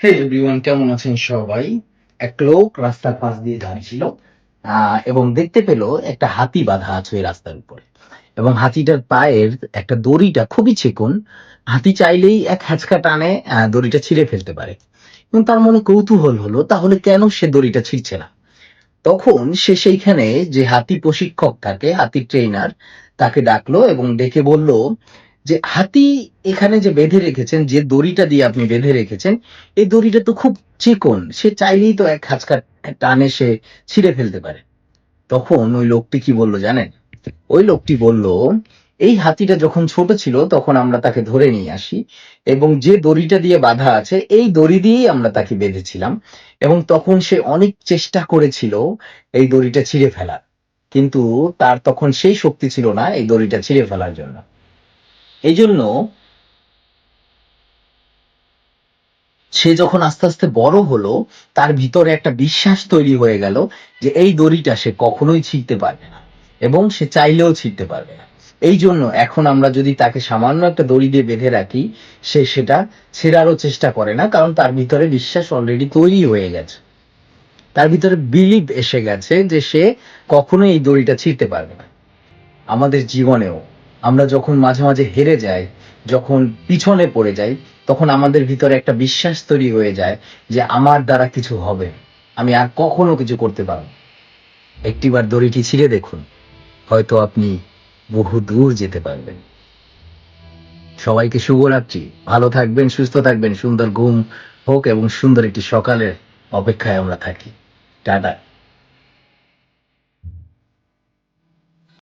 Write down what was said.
হে everyone, কেমন আছেন সবাই? এক লোক রাস্তার পাশ দিয়ে যাচ্ছিল এবং দেখতে পেল একটা হাতি বাঁধা আছে ওই রাস্তার উপরে। এবং হাতিটার পায়ের একটা দড়িটা খুবই চিকন। হাতি চাইলেই এক হ্যাচকা টানে দড়িটা ছিঁড়ে ফেলতে পারে। এবং তার মনে কৌতূহল হলো, তাহলে কেন সে দড়িটা ছিঁড়ছে না? তখন সে সেইখানে যে হাতি প্রশিক্ষক থাকে, হাতি ট্রেনার, তাকে ডাকলো এবং ডেকে বলল যে হাতি এখানে যে বেঁধে রেখেছেন, যে দড়িটা দিয়ে আপনি বেঁধে রেখেছেন, এই দড়িটা তো খুব চিকন, সে চাইলেই তো এক হাঁচকা টানে সে ছিঁড়ে ফেলতে পারে। তখন ওই লোকটি কি বলল জানেন? ওই লোকটি বলল, এই হাতিটা যখন ছোট ছিল তখন আমরা তাকে ধরে নিয়ে আসি এবং যে দড়িটা দিয়ে বাঁধা আছে এই দড়ি দিয়েই আমরা তাকে বেঁধেছিলাম। এবং তখন সে অনেক চেষ্টা করেছিল এই দড়িটা ছিঁড়ে ফেলার, কিন্তু তার তখন সেই শক্তি ছিল না এই দড়িটা ছিঁড়ে ফেলার জন্য। এই জন্য সে যখন আস্তে আস্তে বড় হলো, তার ভিতরে একটা বিশ্বাস তৈরি হয়ে গেল যে এই দড়িটা সে কখনোই ছিঁড়তে পারবে না এবং সে চাইলেও ছিঁড়তে পারবে না। এই জন্য এখন আমরা যদি তাকে সামান্য একটা দড়ি দিয়ে বেঁধে রাখি, সে সেটা ছেড়ারও চেষ্টা করে না, কারণ তার ভিতরে বিশ্বাস অলরেডি তৈরি হয়ে গেছে। তার ভিতরে বিলিভ এসে গেছে যে সে কখনোই এই দড়িটা ছিঁড়তে পারবে না। আমাদের জীবনেও আমরা যখন মাঝে মাঝে হেরে যাই, যখন পিছনে পড়ে যাই, তখন আমাদের ভিতরে একটা বিশ্বাস তৈরি হয়ে যায় যে আমার দ্বারা কিছু হবে, আমি আর কখনো কিছু করতে পারবো না। একটিবার দড়িটি ছিঁড়ে দেখুন, হয়তো আপনি বহু দূর যেতে পারবেন। সবাইকে শুভরাত্রি। ভালো থাকবেন, সুস্থ থাকবেন, সুন্দর ঘুম হোক এবং সুন্দর একটি সকালের অপেক্ষায় আমরা থাকি। টাটা।